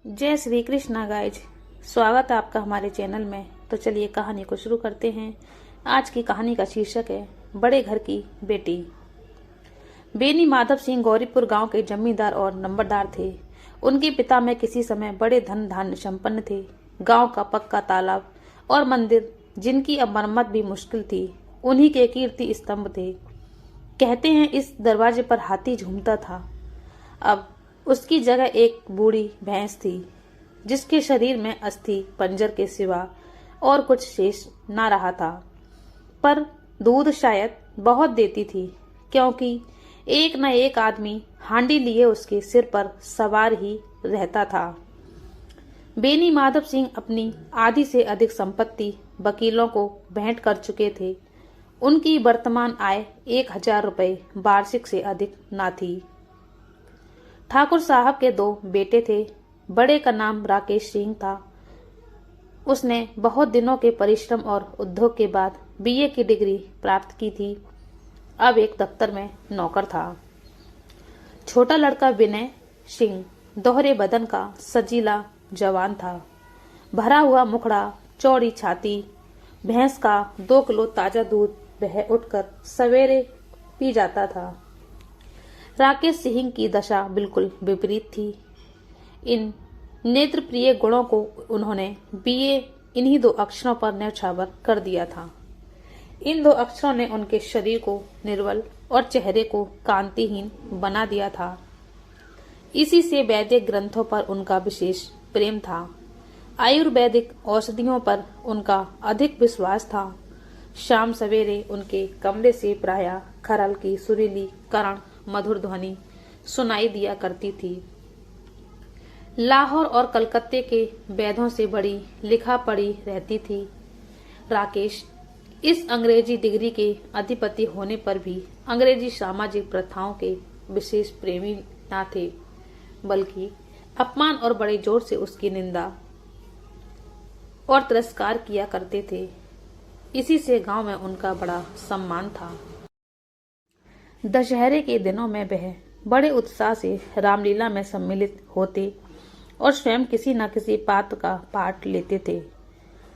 जय श्री कृष्णा गाइज। स्वागत है आपका हमारे चैनल में। तो चलिए कहानी को शुरू करते हैं। आज की कहानी का शीर्षक है बड़े घर की बेटी। बेनी माधव सिंह गौरीपुर गांव के जमींदार और नंबरदार थे। उनके पिता में किसी समय बड़े धन धान्य संपन्न थे। गांव का पक्का तालाब और मंदिर, जिनकी अब मरम्मत भी मुश्किल थी, उन्हीं के कीर्ति स्तंभ थे। कहते हैं इस दरवाजे पर हाथी झूमता था। अब उसकी जगह एक बूढ़ी भैंस थी, जिसके शरीर में अस्थि पंजर के सिवा और कुछ शेष न रहा था। पर दूध शायद बहुत देती थी, क्योंकि एक न एक आदमी हांडी लिए उसके सिर पर सवार ही रहता था। बेनी माधव सिंह अपनी आधी से अधिक संपत्ति वकीलों को भेंट कर चुके थे। उनकी वर्तमान आय 1000 रुपये वार्षिक से अधिक न थी। ठाकुर साहब के 2 बेटे थे। बड़े का नाम राकेश सिंह था। उसने बहुत दिनों के परिश्रम और उद्योग के बाद बीए की डिग्री प्राप्त की थी। अब एक दफ्तर में नौकर था। छोटा लड़का विनय सिंह दोहरे बदन का सजीला जवान था। भरा हुआ मुखड़ा, चौड़ी छाती, भैंस का 2 किलो ताजा दूध वह उठकर सवेरे पी जाता था। राकेश सिंह की दशा बिल्कुल विपरीत थी। इन नेत्र प्रिय गुणों को उन्होंने बीए इन्हीं 2 अक्षरों पर न्यौछावर कर दिया था। इन 2 अक्षरों ने उनके शरीर को निर्बल और चेहरे को कांतिहीन बना दिया था। इसी से वैदिक ग्रंथों पर उनका विशेष प्रेम था। आयुर्वेदिक औषधियों पर उनका अधिक विश्वास था। शाम सवेरे उनके कमरे से प्रायः खरल की सुरीली करण मधुर ध्वनि सुनाई दिया करती थी। लाहौर और कलकत्ते के वैद्यों से बड़ी लिखा पढ़ी रहती थी। राकेश इस अंग्रेजी डिग्री के अधिपति होने पर भी अंग्रेजी सामाजिक प्रथाओं के विशेष प्रेमी न थे, बल्कि अपमान और बड़े जोर से उसकी निंदा और तिरस्कार किया करते थे। इसी से गांव में उनका बड़ा सम्मान था। दशहरे के दिनों में वह बड़े उत्साह से रामलीला में सम्मिलित होते और स्वयं किसी न किसी पात्र का पाठ लेते थे।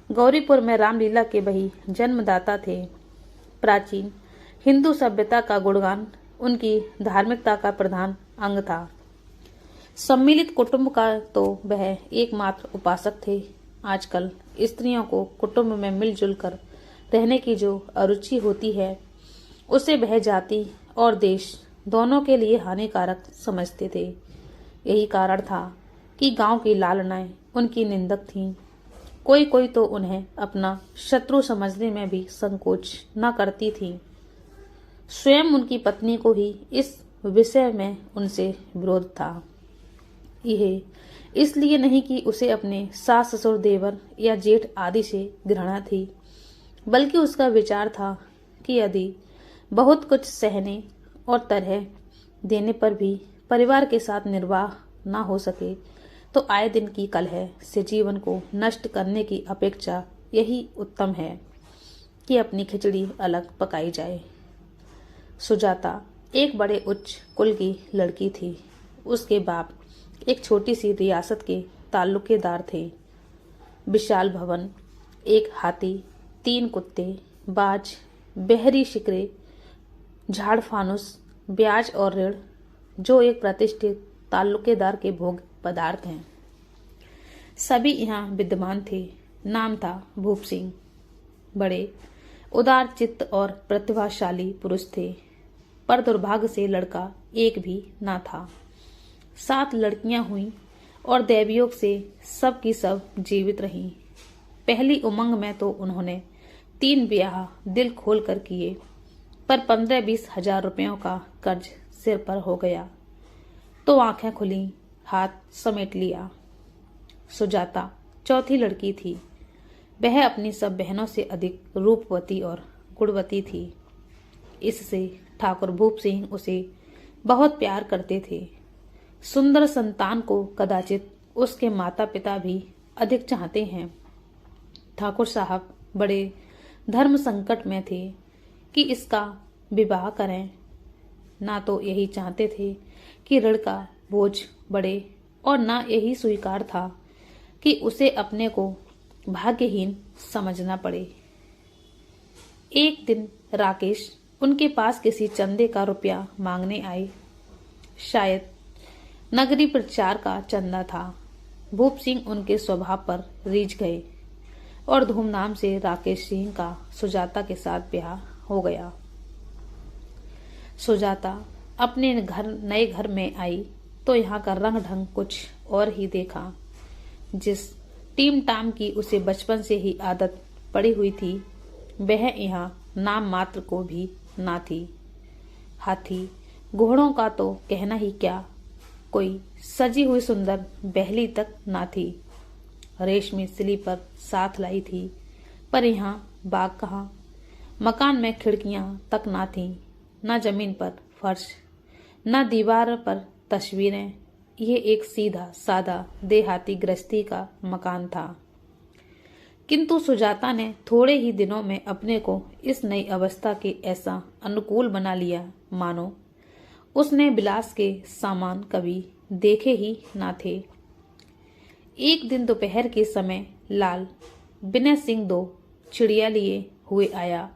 गौरीपुर में रामलीला के वही जन्मदाता थे। प्राचीन हिंदू सभ्यता का गुणगान उनकी धार्मिकता का प्रधान अंग था। सम्मिलित कुटुंब का तो वह एकमात्र उपासक थे। आजकल स्त्रियों को कुटुंब में मिलजुल कर रहने की जो अरुचि होती है, उसे वह जाति और देश दोनों के लिए हानिकारक समझते थे। यही कारण था कि गांव की लालनाएं उनकी निंदक थीं। कोई कोई तो उन्हें अपना शत्रु समझने में भी संकोच न करती थी। स्वयं उनकी पत्नी को ही इस विषय में उनसे विरोध था। यह इसलिए नहीं कि उसे अपने सास ससुर, देवर या जेठ आदि से घृणा थी, बल्कि उसका विचार था कि यदि बहुत कुछ सहने और तरह देने पर भी परिवार के साथ निर्वाह न हो सके, तो आए दिन की कलह से जीवन को नष्ट करने की अपेक्षा यही उत्तम है कि अपनी खिचड़ी अलग पकाई जाए। सुजाता एक बड़े उच्च कुल की लड़की थी। उसके बाप एक छोटी सी रियासत के ताल्लुकेदार थे। विशाल भवन, एक हाथी, 3 कुत्ते, बाज, बहरी शिकरे, झाड़ फानुस, ब्याज और ऋण, जो एक प्रतिष्ठित ताल्लुकेदार के भोग पदार्थ हैं, सभी यहाँ विद्यमान थे। नाम था भूप सिंह। बड़े उदार चित्त और प्रतिभाशाली पुरुष थे, पर दुर्भाग्य से लड़का एक भी न था। 7 लड़कियां हुईं और दैवयोग से सब की सब जीवित रहीं। पहली उमंग में तो उन्होंने 3 ब्याह दिल खोल कर किए, पर 15-20 हजार रुपयों का कर्ज सिर पर हो गया तो आंखें खुली, हाथ समेट लिया। सुजाता चौथी लड़की थी। वह अपनी सब बहनों से अधिक रूपवती और गुणवती थी। इससे ठाकुर भूप सिंह उसे बहुत प्यार करते थे। सुंदर संतान को कदाचित उसके माता पिता भी अधिक चाहते हैं। ठाकुर साहब बड़े धर्म संकट में थे कि इसका विवाह करें। ना तो यही चाहते थे कि ऋण का बोझ बढ़े और न यही स्वीकार था कि उसे अपने को भाग्यहीन समझना पड़े। एक दिन राकेश उनके पास किसी चंदे का रुपया मांगने आए। शायद नगरी प्रचार का चंदा था। भूप सिंह उनके स्वभाव पर रीझ गए और धूमधाम से राकेश सिंह का सुजाता के साथ ब्याह हो गया। सुजाता अपने नए घर में आई तो यहाँ का रंग ढंग कुछ और ही देखा। जिस टीम टाम की उसे बचपन से ही आदत पड़ी हुई थी, वह यहाँ नाम मात्र को भी ना थी। हाथी घोड़ों का तो कहना ही क्या, कोई सजी हुई सुंदर बहली तक ना थी। रेशमी स्लीपर साथ लाई थी, पर यहाँ बाग कहाँ। मकान में खिड़कियां तक ना थीं, न जमीन पर फर्श, न दीवार पर तस्वीरें। ये एक सीधा सादा देहाती गृहस्थी का मकान था। किंतु सुजाता ने थोड़े ही दिनों में अपने को इस नई अवस्था के ऐसा अनुकूल बना लिया मानो उसने विलास के सामान कभी देखे ही ना थे। एक दिन दोपहर के समय लाल विनय सिंह 2 चिड़िया लिए हुए आया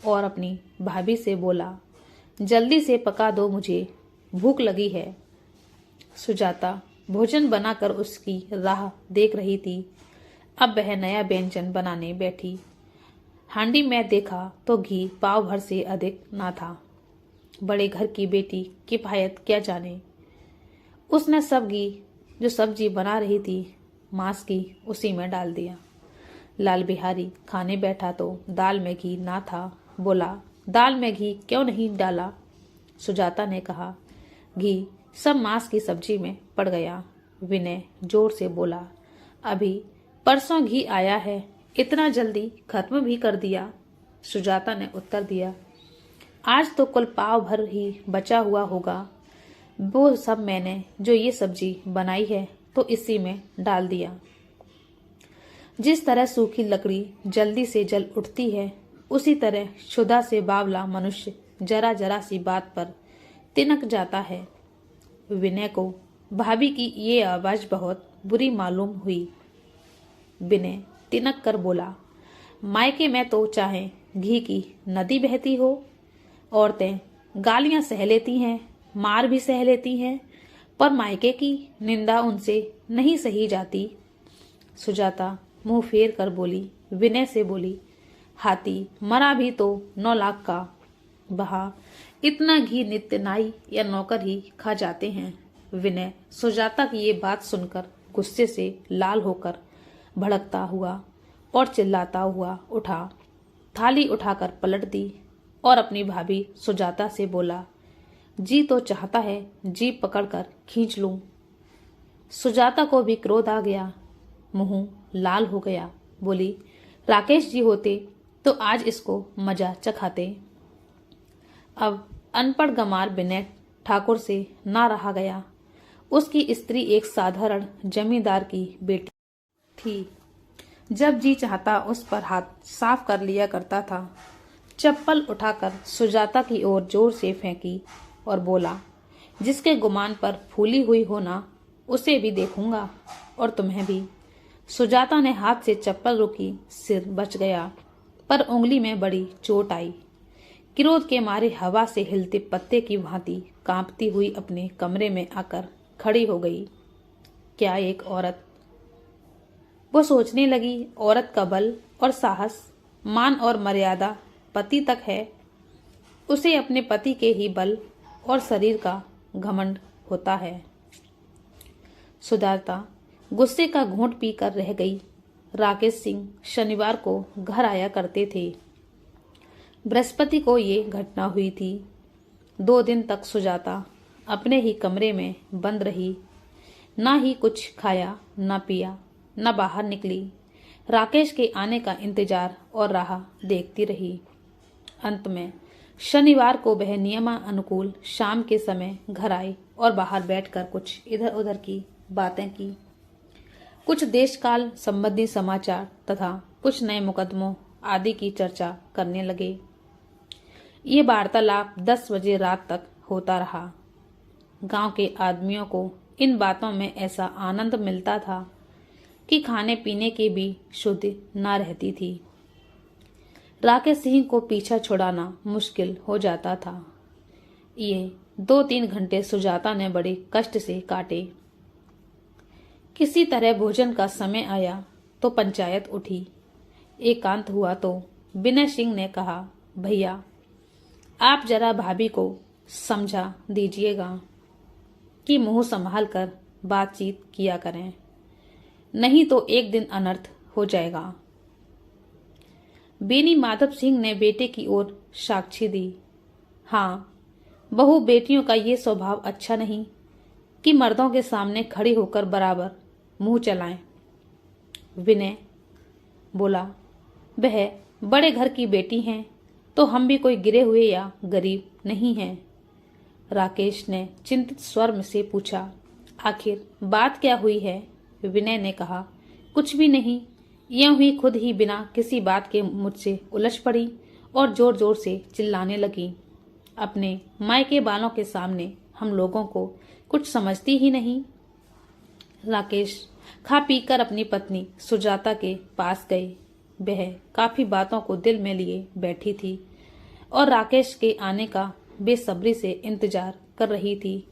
और अपनी भाभी से बोला, जल्दी से पका दो, मुझे भूख लगी है। सुजाता भोजन बनाकर उसकी राह देख रही थी। अब वह नया व्यंजन बनाने बैठी। हांडी में देखा तो घी पाव भर से अधिक ना था। बड़े घर की बेटी किफायत क्या जाने। उसने सब घी जो सब्जी बना रही थी मांस की उसी में डाल दिया। लाल बिहारी खाने बैठा तो दाल में घी ना था। बोला, दाल में घी क्यों नहीं डाला? सुजाता ने कहा, घी सब मांस की सब्जी में पड़ गया। विनय जोर से बोला, अभी परसों घी आया है, इतना जल्दी खत्म भी कर दिया। सुजाता ने उत्तर दिया, आज तो कुल पाव भर ही बचा हुआ होगा। वो सब मैंने जो ये सब्जी बनाई है तो इसी में डाल दिया। जिस तरह सूखी लकड़ी जल्दी से जल उठती है, उसी तरह क्षुधा से बावला मनुष्य जरा जरा सी बात पर तिनक जाता है। विनय को भाभी की ये आवाज बहुत बुरी मालूम हुई। विनय तिनक कर बोला, मायके में तो चाहे घी की नदी बहती हो, औरतें गालियां सह लेती हैं, मार भी सह लेती हैं, पर मायके की निंदा उनसे नहीं सही जाती। सुजाता मुंह फेर कर बोली, विनय से बोली, हाथी मरा भी तो 9 लाख का, वहां इतना घी नित्य नाई या नौकर ही खा जाते हैं। विनय सुजाता की ये बात सुनकर गुस्से से लाल होकर भड़कता हुआ और चिल्लाता हुआ उठा, थाली उठाकर पलट दी और अपनी भाभी सुजाता से बोला, जी तो चाहता है जीभ पकड़कर खींच लूं। सुजाता को भी क्रोध आ गया, मुंह लाल हो गया। बोली, राकेश जी होते तो आज इसको मजा चखाते। अब अनपढ़ गंवार विनय ठाकुर से ना रहा गया। उसकी स्त्री एक साधारण जमींदार की बेटी थी। जब जी चाहता उस पर हाथ साफ कर लिया करता था। चप्पल उठाकर सुजाता की ओर जोर से फेंकी और बोला, जिसके गुमान पर फूली हुई हो ना, उसे भी देखूंगा और तुम्हें भी। सुजाता ने हाथ से चप्पल रोकी, सिर बच गया, पर उंगली में बड़ी चोट आई। क्रोध के मारे हवा से हिलते पत्ते की भांति कांपती हुई अपने कमरे में आकर खड़ी हो गई। क्या एक औरत! वो सोचने लगी, औरत का बल और साहस, मान और मर्यादा पति तक है। उसे अपने पति के ही बल और शरीर का घमंड होता है। सुजाता गुस्से का घूंट पीकर रह गई। राकेश सिंह शनिवार को घर आया करते थे। बृहस्पति को ये घटना हुई थी। 2 दिन तक सुजाता अपने ही कमरे में बंद रही। ना ही कुछ खाया, न पिया, न बाहर निकली। राकेश के आने का इंतजार और राह देखती रही। अंत में शनिवार को वह नियमानुकूल शाम के समय घर आई और बाहर बैठकर कुछ इधर उधर की बातें की। कुछ देशकाल संबंधी समाचार तथा कुछ नए मुकदमों आदि की चर्चा करने लगे। ये वार्तालाप 10 बजे रात तक होता रहा। गांव के आदमियों को इन बातों में ऐसा आनंद मिलता था कि खाने पीने की भी शुद्ध न रहती थी। राकेश सिंह को पीछा छुड़ाना मुश्किल हो जाता था। ये 2-3 घंटे सुजाता ने बड़े कष्ट से काटे। किसी तरह भोजन का समय आया तो पंचायत उठी। एकांत हुआ तो विनय सिंह ने कहा, भैया आप जरा भाभी को समझा दीजिएगा कि मुंह संभाल कर बातचीत किया करें, नहीं तो एक दिन अनर्थ हो जाएगा। बेनी माधव सिंह ने बेटे की ओर साक्षी दी। हाँ, बहू बेटियों का ये स्वभाव अच्छा नहीं कि मर्दों के सामने खड़ी होकर बराबर मुंह चलाएं। विनय बोला, वह बड़े घर की बेटी हैं तो हम भी कोई गिरे हुए या गरीब नहीं हैं। राकेश ने चिंतित स्वर से पूछा, आखिर बात क्या हुई है? विनय ने कहा, कुछ भी नहीं, यूं ही खुद ही बिना किसी बात के मुझसे उलझ पड़ी और जोर जोर से चिल्लाने लगी। अपने मायके बालों के सामने हम लोगों को कुछ समझती ही नहीं। राकेश खा पीकर अपनी पत्नी सुजाता के पास गए। वह काफी बातों को दिल में लिए बैठी थी और राकेश के आने का बेसब्री से इंतजार कर रही थी।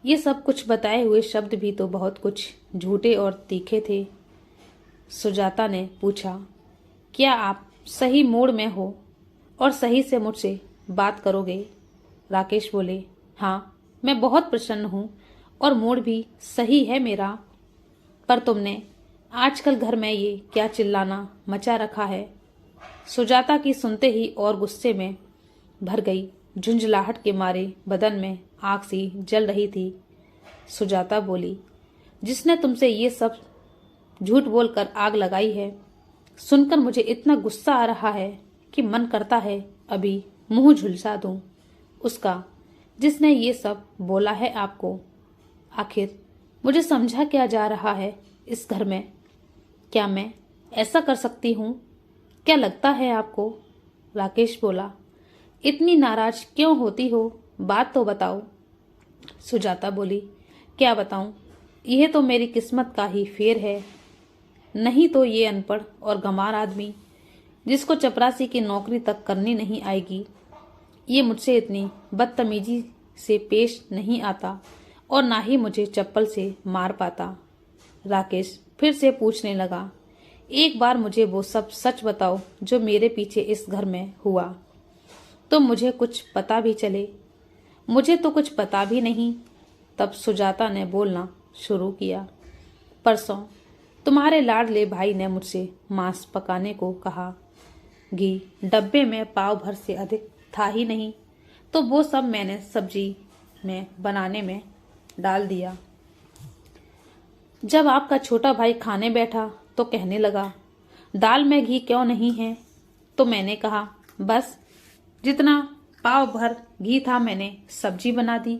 ये सब कुछ बताए हुए शब्द भी तो बहुत कुछ झूठे और तीखे थे। सुजाता ने पूछा, क्या आप सही मूड में हो और सही से मुझसे बात करोगे? राकेश बोले, हाँ, मैं बहुत प्रसन्न हूं और मूड भी सही है मेरा। पर तुमने आजकल घर में ये क्या चिल्लाना मचा रखा है? सुजाता की सुनते ही और गुस्से में भर गई। झुंझलाहट के मारे बदन में आग सी जल रही थी। सुजाता बोली, जिसने तुमसे ये सब झूठ बोलकर आग लगाई है, सुनकर मुझे इतना गुस्सा आ रहा है कि मन करता है अभी मुंह झुलसा दूं उसका, जिसने ये सब बोला है आपको। आखिर मुझे समझा क्या जा रहा है इस घर में? क्या मैं ऐसा कर सकती हूँ? क्या लगता है आपको? राकेश बोला, इतनी नाराज क्यों होती हो? बात तो बताओ। सुजाता बोली, क्या बताऊं? यह तो मेरी किस्मत का ही फेर है। नहीं तो ये अनपढ़ और गंवार आदमी, जिसको चपरासी की नौकरी तक करनी नहीं आएगी, ये मुझसे इतनी बदतमीजी से पेश नहीं आता और ना ही मुझे चप्पल से मार पाता। राकेश फिर से पूछने लगा, एक बार मुझे वो सब सच बताओ जो मेरे पीछे इस घर में हुआ, तो मुझे कुछ पता भी चले। मुझे तो कुछ पता भी नहीं। तब सुजाता ने बोलना शुरू किया, परसों तुम्हारे लाडले भाई ने मुझसे मांस पकाने को कहा। घी डब्बे में पाव भर से अधिक था ही नहीं, तो वो सब मैंने सब्जी में बनाने में डाल दिया। जब आपका छोटा भाई खाने बैठा तो कहने लगा, दाल में घी क्यों नहीं है? तो मैंने कहा, बस जितना पाव भर घी था मैंने सब्जी बना दी।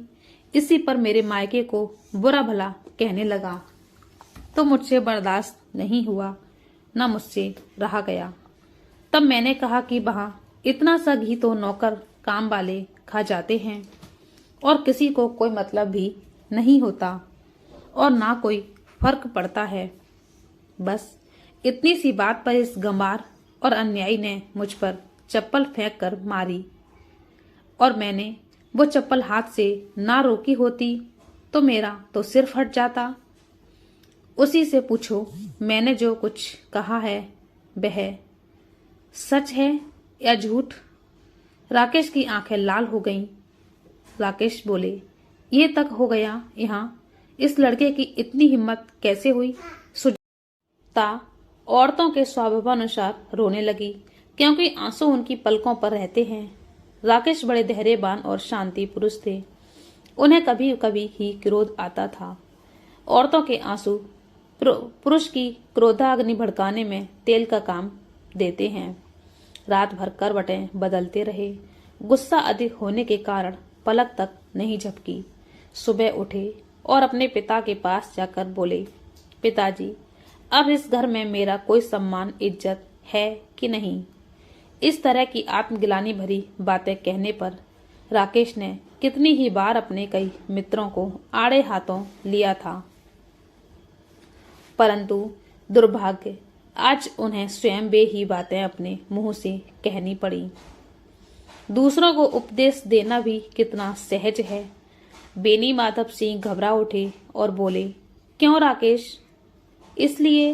इसी पर मेरे मायके को बुरा भला कहने लगा तो मुझसे बर्दाश्त नहीं हुआ, न मुझसे रहा गया। तब मैंने कहा कि वहां इतना सा घी तो नौकर काम वाले खा जाते हैं और किसी को कोई मतलब भी नहीं होता और ना कोई फर्क पड़ता है। बस इतनी सी बात पर इस गंवार और अन्यायी ने मुझ पर चप्पल फेंक कर मारी और मैंने वो चप्पल हाथ से ना रोकी होती तो मेरा तो सिर फट जाता। उसी से पूछो मैंने जो कुछ कहा है वह सच है या झूठ? राकेश की आंखें लाल हो गईं। राकेश बोले, ये तक हो गया यहाँ? इस लड़के की इतनी हिम्मत कैसे हुई? सुजाता औरतों के स्वभावानुसार रोने लगी, क्योंकि आंसू उनकी पलकों पर रहते हैं। राकेश बड़े धैर्यवान और शांति पुरुष थे। उन्हें कभी कभी ही क्रोध आता था। औरतों के आंसू पुरुष की क्रोधाग्नि भड़काने में तेल का काम देते हैं। रात भर करवटें बदलते रहे। गुस्सा अधिक होने के कारण पलक तक नहीं झपकी। सुबह उठे और अपने पिता के पास जाकर बोले, पिताजी, अब इस घर में मेरा कोई सम्मान इज्जत है कि नहीं? इस तरह की आत्मगिलानी भरी बातें कहने पर राकेश ने कितनी ही बार अपने कई मित्रों को आड़े हाथों लिया था, परंतु दुर्भाग्य आज उन्हें स्वयं वे ही बातें अपने मुंह से कहनी पड़ी। दूसरों को उपदेश देना भी कितना सहज है। बेनी माधव सिंह घबरा उठे और बोले, क्यों राकेश? इसलिए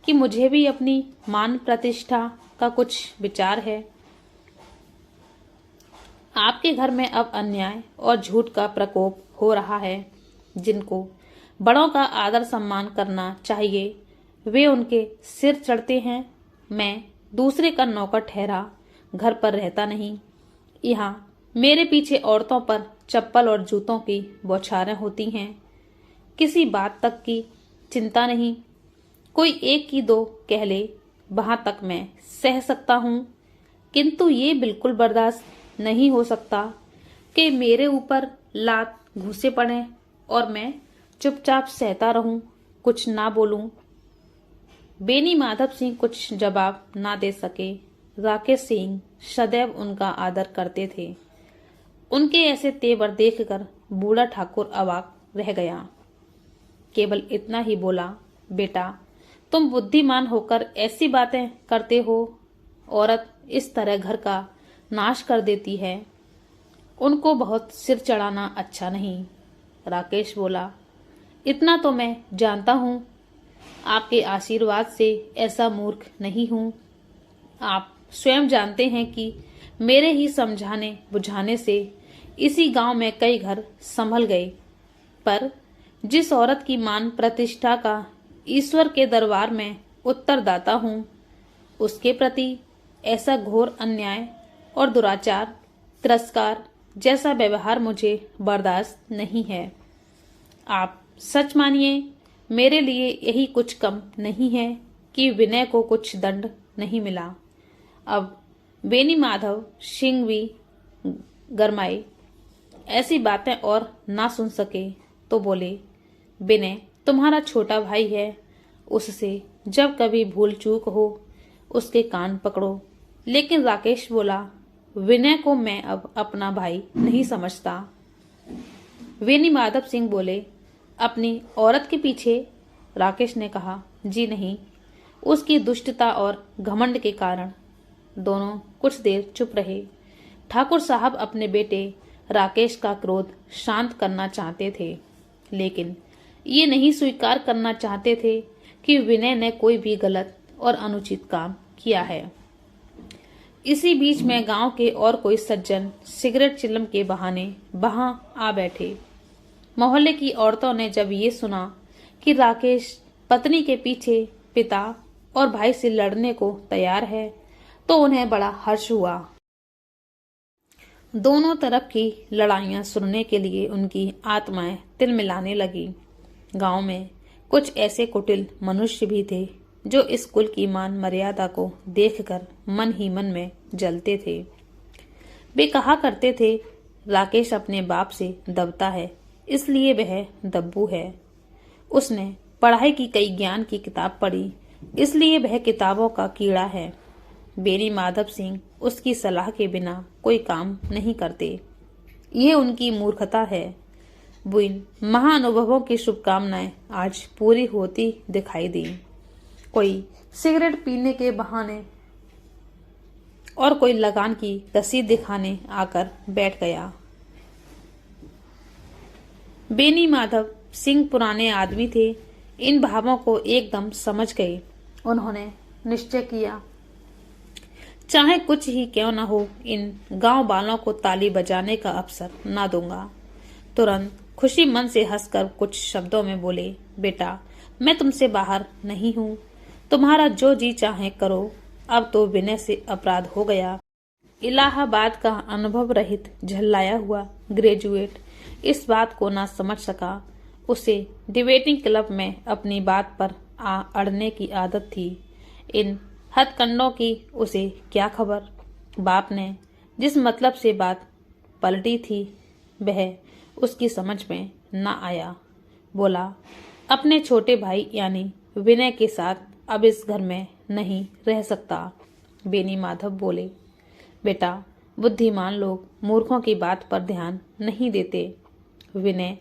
कि मुझे भी अपनी मान प्रतिष्ठा का कुछ विचार है। आपके घर में अब अन्याय और झूठ का प्रकोप हो रहा है। जिनको बड़ों का आदर सम्मान करना चाहिए वे उनके सिर चढ़ते हैं। मैं दूसरे का नौकर ठहरा घर पर रहता नहीं। यहाँ मेरे पीछे औरतों पर चप्पल और जूतों की बौछारें होती हैं। किसी बात तक की चिंता नहीं। कोई एक की दो कह ले, वहां तक मैं सह सकता हूँ, किंतु ये बिल्कुल बर्दाश्त नहीं हो सकता कि मेरे ऊपर लात घुसे पड़े और मैं चुपचाप सहता रहूं, कुछ ना बोलूं। बेनी माधव सिंह कुछ जवाब ना दे सके। राकेश सिंह सदैव उनका आदर करते थे। उनके ऐसे तेवर देखकर बूढ़ा ठाकुर अवाक रह गया। केवल इतना ही बोला, बेटा तुम बुद्धिमान होकर ऐसी बातें करते हो। औरत इस तरह घर का नाश कर देती है। उनको बहुत सिर चढ़ाना अच्छा नहीं। राकेश बोला, इतना तो मैं जानता हूँ। आपके आशीर्वाद से ऐसा मूर्ख नहीं हूँ। आप स्वयं जानते हैं कि मेरे ही समझाने बुझाने से इसी गांव में कई घर संभल गए, पर जिस औरत की मान प्रतिष्ठा का ईश्वर के दरबार में उत्तरदाता हूँ, उसके प्रति ऐसा घोर अन्याय और दुराचार, तिरस्कार जैसा व्यवहार मुझे बर्दाश्त नहीं है। आप सच मानिए, मेरे लिए यही कुछ कम नहीं है कि विनय को कुछ दंड नहीं मिला। अब बेनी माधव सिंह भी गरमाए। ऐसी बातें और ना सुन सके तो बोले, विनय तुम्हारा छोटा भाई है, उससे जब कभी भूल चूक हो उसके कान पकड़ो। लेकिन राकेश बोला, विनय को मैं अब अपना भाई नहीं समझता। बेनी माधव सिंह बोले, अपनी औरत के पीछे? राकेश ने कहा, जी नहीं, उसकी दुष्टता और घमंड के कारण। दोनों कुछ देर चुप रहे। ठाकुर साहब अपने बेटे राकेश का क्रोध शांत करना चाहते थे, लेकिन ये नहीं स्वीकार करना चाहते थे कि विनय ने कोई भी गलत और अनुचित काम किया है। इसी बीच में गांव के और कोई सज्जन सिगरेट चिलम के बहाने वहां आ बैठे। मोहल्ले की औरतों ने जब ये सुना कि राकेश पत्नी के पीछे पिता और भाई से लड़ने को तैयार है, तो उन्हें बड़ा हर्ष हुआ। दोनों तरफ की लड़ाइयां सुनने के लिए उनकी आत्माएं तिलमिलाने लगी। गांव में कुछ ऐसे कुटिल मनुष्य भी थे जो इस कुल की मान मर्यादा को देखकर मन ही मन में जलते थे। वे कहा करते थे, राकेश अपने बाप से दबता है, इसलिए वह दब्बू है। उसने पढ़ाई की कई ज्ञान की किताब पढ़ी, इसलिए वह किताबों का कीड़ा है। बेनी माधव सिंह उसकी सलाह के बिना कोई काम नहीं करते। ये उनकी मूर्खता है। बुइन महाअनुभवों की शुभकामनाएं आज पूरी होती दिखाई दी। कोई सिगरेट पीने के बहाने और कोई लगान की रसीद दिखाने आकर बैठ गया। बेनी माधव सिंह पुराने आदमी थे, इन भावों को एकदम समझ गए। उन्होंने निश्चय किया, चाहे कुछ ही क्यों न हो, इन गांव वालों को ताली बजाने का अवसर ना दूंगा। तुरंत खुशी मन से हंसकर कुछ शब्दों में बोले, बेटा मैं तुमसे बाहर नहीं हूँ, तुम्हारा जो जी चाहे करो। अब तो विनय से अपराध हो गया। इलाहाबाद का अनुभव रहित झल्लाया हुआ ग्रेजुएट इस बात को ना समझ सका। उसे डिबेटिंग क्लब में अपनी बात पर अड़ने की आदत थी। इन हथकंडों की उसे क्या खबर। बाप ने जिस मतलब से बात पलटी थी वह उसकी समझ में न आया। बोला, अपने छोटे भाई यानी विनय के साथ अब इस घर में नहीं रह सकता। बेनी माधव बोले, बेटा बुद्धिमान लोग मूर्खों की बात पर ध्यान नहीं देते। विनय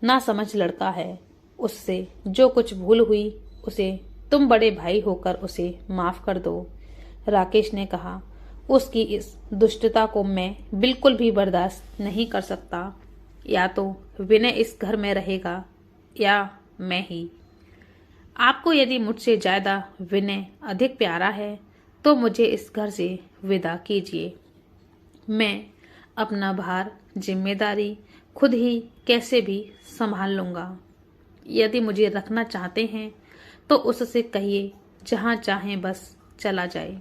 ना समझ लड़का है, उससे जो कुछ भूल हुई उसे तुम बड़े भाई होकर उसे माफ कर दो। राकेश ने कहा, उसकी इस दुष्टता को मैं बिल्कुल भी बर्दाश्त नहीं कर सकता। या तो विनय इस घर में रहेगा या मैं ही। आपको यदि मुझसे ज्यादा विनय अधिक प्यारा है तो मुझे इस घर से विदा कीजिए। मैं अपना भार जिम्मेदारी खुद ही कैसे भी संभाल लूंगा। यदि मुझे रखना चाहते हैं तो उससे कहिए जहाँ चाहें बस चला जाए।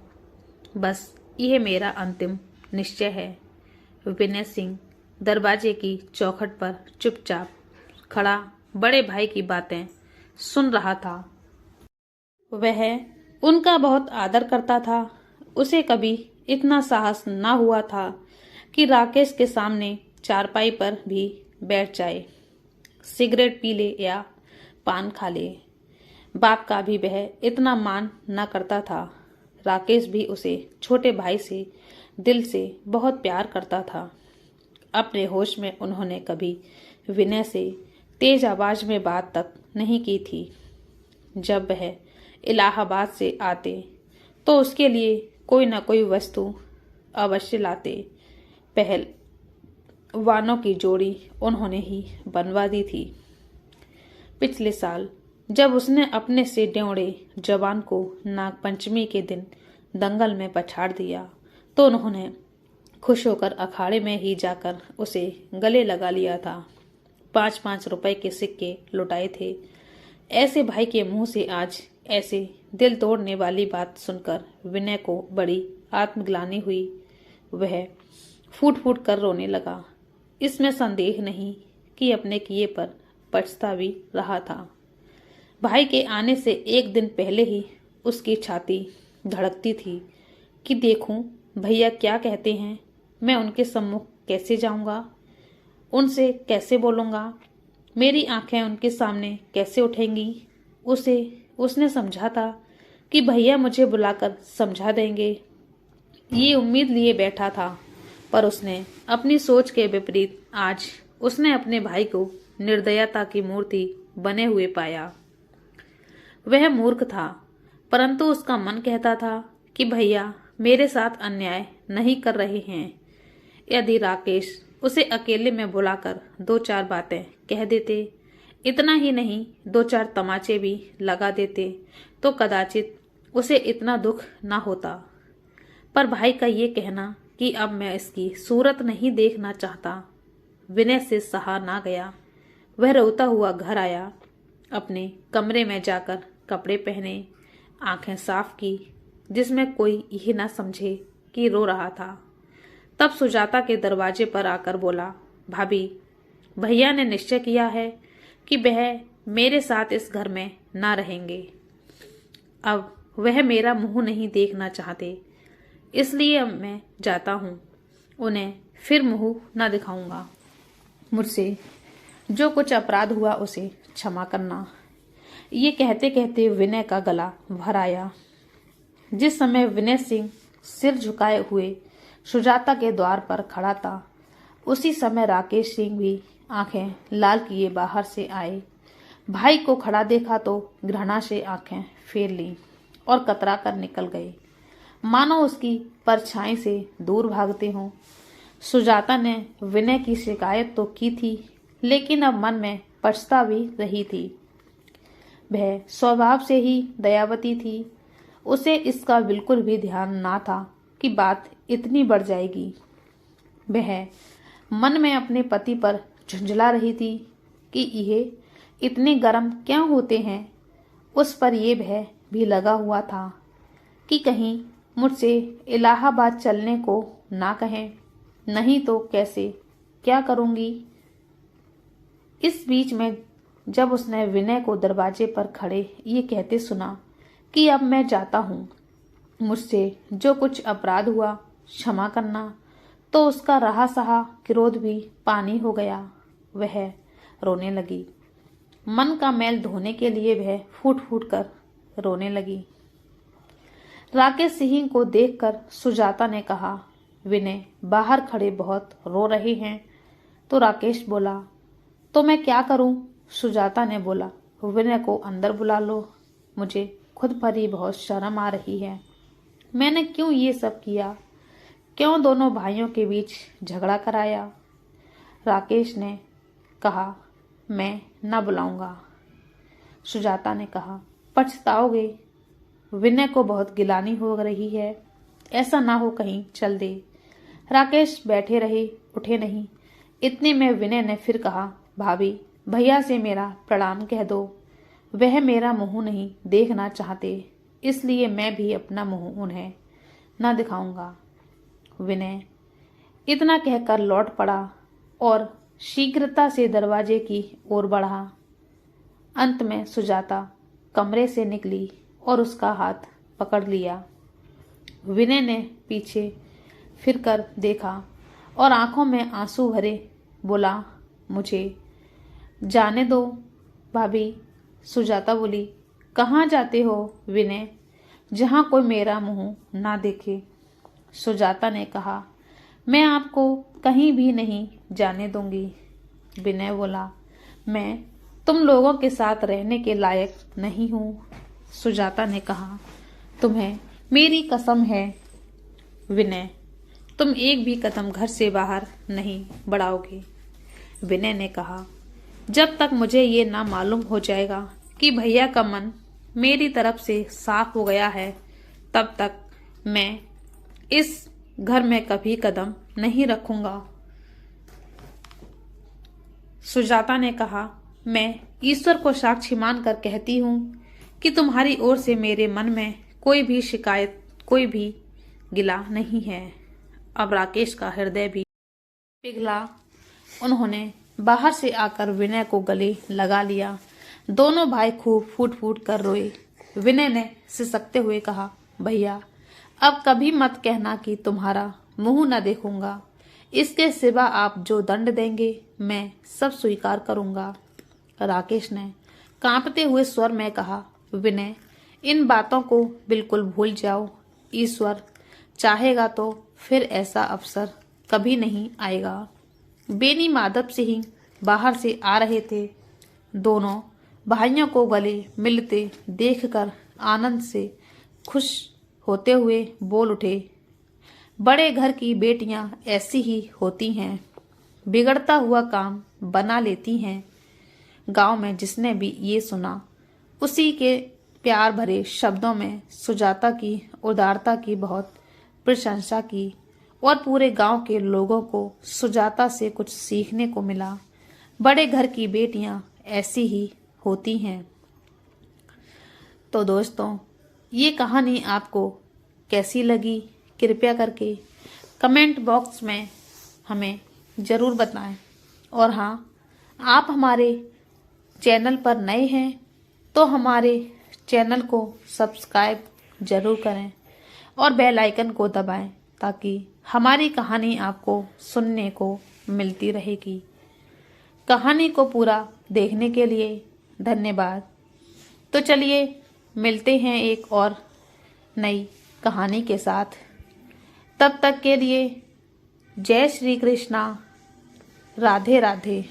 बस यह मेरा अंतिम निश्चय है। विनय सिंह दरवाजे की चौखट पर चुपचाप खड़ा बड़े भाई की बातें सुन रहा था। वह उनका बहुत आदर करता था। उसे कभी इतना साहस ना हुआ था कि राकेश के सामने चारपाई पर भी बैठ जाए, सिगरेट पी ले या पान खा ले। बाप का भी वह इतना मान न करता था। राकेश भी उसे छोटे भाई से दिल से बहुत प्यार करता था। अपने होश में उन्होंने कभी विनय से तेज आवाज में बात तक नहीं की थी। जब वह इलाहाबाद से आते तो उसके लिए कोई न कोई वस्तु अवश्य लाते। पहलवानों की जोड़ी उन्होंने ही बनवा दी थी। पिछले साल जब उसने अपने से ड्योढ़े जवान को नागपंचमी के दिन दंगल में पछाड़ दिया तो उन्होंने खुश होकर अखाड़े में ही जाकर उसे गले लगा लिया था। 5-5 रुपए के सिक्के लुटाए थे। ऐसे भाई के मुंह से आज ऐसे दिल तोड़ने वाली बात सुनकर विनय को बड़ी आत्मग्लानि हुई। वह फूट फूट कर रोने लगा। इसमें संदेह नहीं कि अपने किए पर पछता भी रहा था। भाई के आने से एक दिन पहले ही उसकी छाती धड़कती थी कि देखूं भैया क्या कहते हैं, मैं उनके सम्मुख कैसे जाऊंगा, उनसे कैसे बोलूंगा, मेरी आंखें उनके सामने कैसे उठेंगी। उसने समझा था कि भैया मुझे बुलाकर समझा देंगे। ये उम्मीद लिए बैठा था, पर उसने अपनी सोच के विपरीत आज उसने अपने भाई को निर्दयता की मूर्ति बने हुए पाया। वह मूर्ख था, परंतु उसका मन कहता था कि भैया मेरे साथ अन्याय नहीं कर रहे हैं। यदि राकेश उसे अकेले में बुलाकर 2-4 बातें कह देते, इतना ही नहीं 2-4 तमाचे भी लगा देते तो कदाचित उसे इतना दुख ना होता। पर भाई का ये कहना कि अब मैं इसकी सूरत नहीं देखना चाहता, विनय से सहा ना गया। वह रोता हुआ घर आया, अपने कमरे में जाकर कपड़े पहने, आंखें साफ की जिसमें कोई यही ना समझे कि रो रहा था। तब सुजाता के दरवाजे पर आकर बोला, भाभी, भैया ने निश्चय किया है कि वह मेरे साथ इस घर में ना रहेंगे। अब वह मेरा मुंह नहीं देखना चाहते, इसलिए अब मैं जाता हूँ। उन्हें फिर मुंह ना दिखाऊंगा। मुझसे जो कुछ अपराध हुआ उसे क्षमा करना। ये कहते कहते विनय का गला भर आया। जिस समय विनय सिंह सिर झुकाए हुए सुजाता के द्वार पर खड़ा था, उसी समय राकेश सिंह भी आंखें लाल किए बाहर से आए। भाई को खड़ा देखा तो घृणा से आंखें फेर ली और कतरा कर निकल गए, मानो उसकी परछाई से दूर भागते हों। सुजाता ने विनय की शिकायत तो की थी, लेकिन अब मन में पछता भी रही थी। वह स्वभाव से ही दयावती थी। उसे इसका बिल्कुल भी ध्यान ना था कि बात इतनी बढ़ जाएगी। वह मन में अपने पति पर झुंझला रही थी कि यह इतने गर्म क्यों होते हैं। उस पर यह भय भी लगा हुआ था कि कहीं मुझसे इलाहाबाद चलने को ना कहें, नहीं तो कैसे क्या करूंगी। इस बीच में जब उसने विनय को दरवाजे पर खड़े ये कहते सुना कि अब मैं जाता हूँ, मुझसे जो कुछ अपराध हुआ क्षमा करना, तो उसका रहा सहा क्रोध भी पानी हो गया। वह रोने लगी। मन का मैल धोने के लिए वह फूट फूट कर रोने लगी। राकेश सिंह को देखकर सुजाता ने कहा, विनय बाहर खड़े बहुत रो रहे हैं। तो राकेश बोला, तो मैं क्या करूं? सुजाता ने बोला, विनय को अंदर बुला लो, मुझे खुद पर ही बहुत शर्म आ रही है। मैंने क्यों ये सब किया? क्यों दोनों भाइयों के बीच झगड़ा कराया? राकेश ने कहा, मैं न बुलाऊंगा। सुजाता ने कहा, पछताओगे? विनय को बहुत गिलानी हो रही है, ऐसा ना हो कहीं चल दे। राकेश बैठे रहे, उठे नहीं। इतने में विनय ने फिर कहा, भाभी भैया से मेरा प्रणाम कह दो, वह मेरा मुंह नहीं देखना चाहते, इसलिए मैं भी अपना मुंह उन्हें न दिखाऊंगा। विनय इतना कहकर लौट पड़ा और शीघ्रता से दरवाजे की ओर बढ़ा। अंत में सुजाता कमरे से निकली और उसका हाथ पकड़ लिया। विनय ने पीछे फिरकर देखा और आंखों में आंसू भरे बोला, मुझे जाने दो भाभी। सुजाता बोली, कहाँ जाते हो विनय? जहाँ कोई मेरा मुंह ना देखे। सुजाता ने कहा, मैं आपको कहीं भी नहीं जाने दूंगी। विनय बोला, मैं तुम लोगों के साथ रहने के लायक नहीं हूँ। सुजाता ने कहा, तुम्हें मेरी कसम है विनय, तुम एक भी कदम घर से बाहर नहीं बढ़ाओगे। विनय ने कहा, जब तक मुझे ये ना मालूम हो जाएगा कि भैया का मन मेरी तरफ से साफ हो गया है, तब तक मैं इस घर में कभी कदम नहीं रखूंगा। सुजाता ने कहा, मैं ईश्वर को साक्षी मानकर कहती हूँ कि तुम्हारी ओर से मेरे मन में कोई भी शिकायत, कोई भी गिला नहीं है। अब राकेश का हृदय भी पिघला। उन्होंने बाहर से आकर विनय को गले लगा लिया। दोनों भाई खूब फूट फूट कर रोए। विनय ने सिसकते हुए कहा, भैया अब कभी मत कहना कि तुम्हारा मुंह न देखूंगा। इसके सिवा आप जो दंड देंगे मैं सब स्वीकार करूंगा। राकेश ने कांपते हुए स्वर में कहा, विनय इन बातों को बिल्कुल भूल जाओ। ईश्वर चाहेगा तो फिर ऐसा अवसर कभी नहीं आएगा। बेनी माधव सिंह बाहर से आ रहे थे। दोनों भाइयों को गले मिलते देखकर आनंद से खुश होते हुए बोल उठे, बड़े घर की बेटियां ऐसी ही होती हैं, बिगड़ता हुआ काम बना लेती हैं। गांव में जिसने भी ये सुना, उसी के प्यार भरे शब्दों में सुजाता की उदारता की बहुत प्रशंसा की और पूरे गांव के लोगों को सुजाता से कुछ सीखने को मिला। बड़े घर की बेटियां ऐसी ही होती हैं। तो दोस्तों, ये कहानी आपको कैसी लगी कृपया करके कमेंट बॉक्स में हमें ज़रूर बताएं। और हाँ, आप हमारे चैनल पर नए हैं तो हमारे चैनल को सब्सक्राइब ज़रूर करें और बेल आइकन को दबाएं ताकि हमारी कहानी आपको सुनने को मिलती रहेगी। कहानी को पूरा देखने के लिए धन्यवाद। तो चलिए मिलते हैं एक और नई कहानी के साथ। तब तक के लिए जय श्री कृष्णा, राधे राधे।